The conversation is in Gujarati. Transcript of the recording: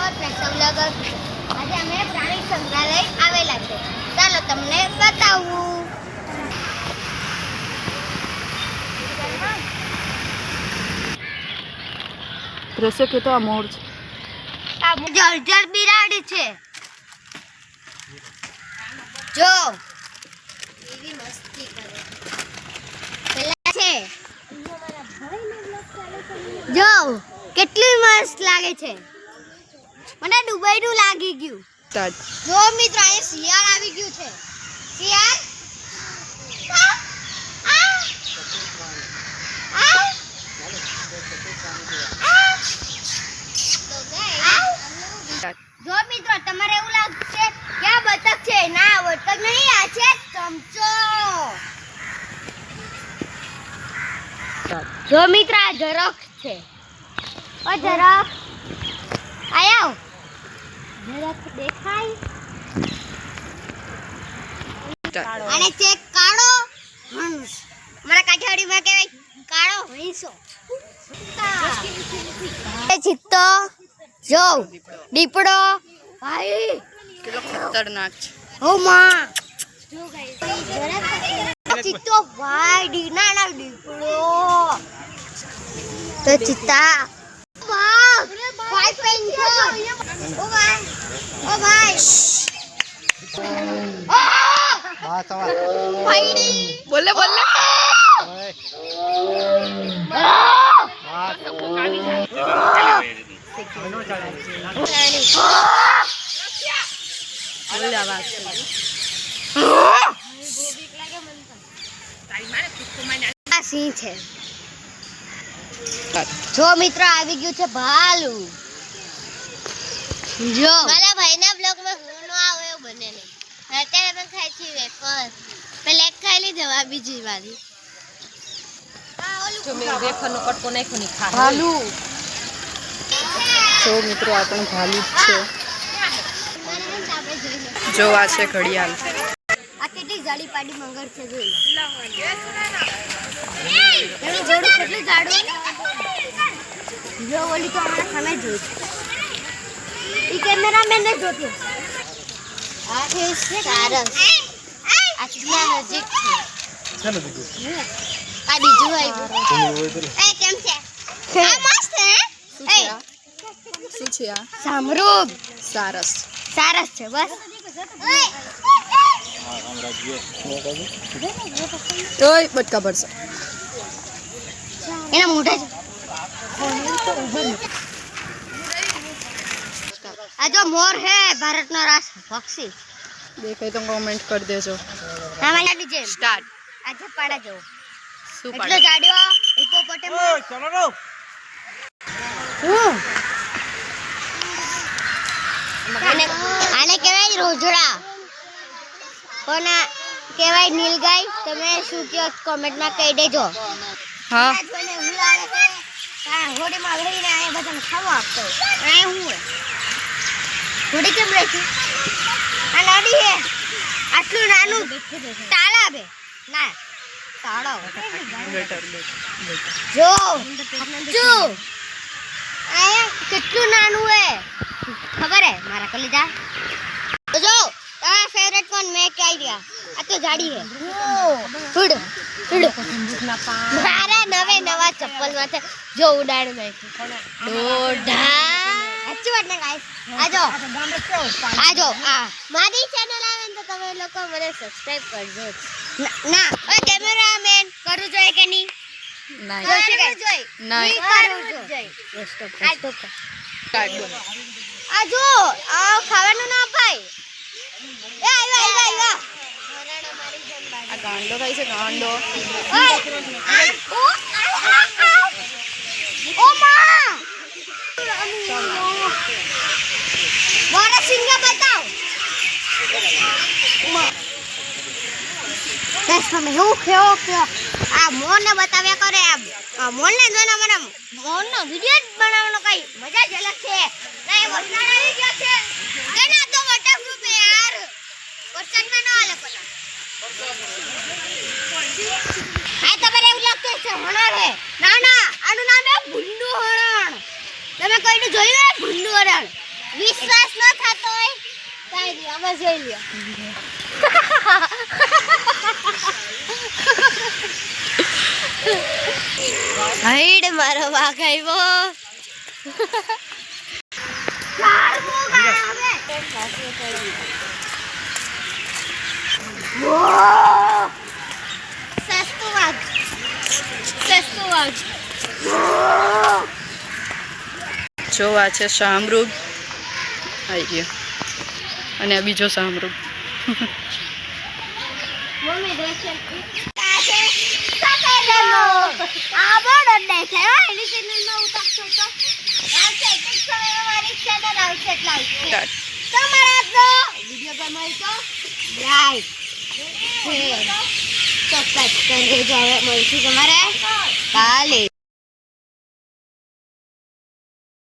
આજે અમે પ્રાણી સંગ્રહાલય આવેલા છે. ચાલો તમને બતાવું. દ્રશ્ય કે તો આ મોર છે. આ જળજળ બિલાડી છે. જો એવી મસ્તી કરે પેલા છે. જો કેટલી મસ્ત લાગે છે. મને દુબઈ નું લાગી ગયું. જો મિત્રો અહીં શિયાળ આવી ગયું છે. શિયાળ જો મિત્રો તમારે એવું લાગશે કે આ બતક છે. ના, બતક નહીં, આ છે ચમચો. જો મિત્ર આ ઝરખ છે. ઓ ઝરખ આયો. ઝરખ દેખાય. અને છે કાળો હંસ. અમારા કાઠિયાવાડીમાં કહેવાય કાળો હંસો. ચિત્તો જો દીપડો ભાઈ કેટલો ખતરનાક છે. ઓ માં જો ગાઈસ ચિત્તો ભાઈ દીનાના દીપડો તો ચિત્તા ભાઈ પેન્જો ઓ ભાઈ બોલે બોલે સિંહ છે. જો મિત્ર આવી ગયું છે ભાલુ. જો મારા ભાઈના બ્લોગમાં હું ન આવે એવું બને નહીં. અત્યારે પણ ખાઈ છે વેફર. પેલા એક ખાઈ લીધો આ બીજી વારી. જો મે વેફરનો કટકો નાખ્યો ની ખા. ભાલુ જો મિત્રો આ પણ ભાલુ જ છે. જો આ છે ઘડિયાળ. આ કેટલી જાડી પાડી મગર છે જોઈ લો. એનું જોડું કેટલું જાડું. જો ઓલી તો અમારા સામે જોઈ છે. ઈ કેમેરામેન ને જોતો. આ છે સારસ. આ કેટલા નજીક છે. ચાલો બીજું. આ બીજું આવ્યું. એ કેમ છે? આ મસ્ત હે. શું છે આ? સામરૂપ. સારસ. સારસ છે બસ. તોય બટકા ભરશે. એના મોઢા છે. આ જો મોર હે ભારતનો રાષ્ટ્ર પક્ષી. દેખાય તો કોમેન્ટ કરી દેજો. આમાં ડીજે સ્ટાર્ટ. આજે પાડા જો. શું એટલો પાડે? જાડ્યો હિપોપોટેમસ. ઓય ચલો રો. આને કહેવાય રોજડા. કોને કહેવાય નીલગાય? તમે શું કહો કોમેન્ટમાં કહી દેજો. હા હોડીમાં લઈને આ બધાને ખાવા આપતો. આ હું હોડી કેમ રાખી? આ નાડી હે. આટલું નાનું તાળાવ હે. ના તાળાવ જો જો આ કેટલું નાનું હે ખબર હે મારા કલીજા. જો તમારા ફેવરેટ કોણ મેં કહી દિયા. આ તો જાડી હે. ફૂડ મારા નવા ચપ્પલ માં જો ઉડાડ નાખ્યું. દોઢા સાચી વાત ને ગાઈસ. આજો આ મારી ચેનલ આવે ને તો તમે લોકો મને સબસ્ક્રાઇબ કરજો. ના ઓય કેમેરામેન કરું જોઈએ કે નહીં? નહીં. કરવું જોઈએ. નહીં. કરવું જોઈએ. આ જો આ ખાવાનું ના અપાય. એ આવ્યા. આ ગાંડો થાય છે ગાંડો. ઓ માં મારા સિંગા બતાવ. બસ તમે હું કેવો આ મોરને બતાવ્યા કરે. આ મોરને જોઈને મને મોરનો વિડિયો બનાવવાનો કઈ મજા જ અલગ છે. ના એ વરસાદ આવી ગયો છે. કેના તો મોટા ગ્રુપ યાર. વરસાદમાં ન આલે પેલા. આ તમારે એવું લાગતું છે હરણ હે. ના આનું નામ છે ભૂંડું હરણ. તમે કોઈનું જોયું હે ભૂંડું હરણ? વિશ્વાસ ન થતો હોય કાઈ નહીં આમાં જોઈ લ્યો હાઈડ મારો વાઘ આવ્યો સસ્તું વાઘ જો આ છે શામરૂગ આવી ગયો અને આ બીજો શામરૂગ મમ્મી દેખે આ છે સફેદનો આ બડો દેખે હો એની ચેનલમાં ઉતારશો તો આવશે એક સમયમાં મારી ચેનલ આવશે એટલે આવશે તમારા તો વિડિયો ગમે તો લાઈક શેર સબસ્ક્રાઇબ કરી દેજો હવે મળશું તમારે કાલે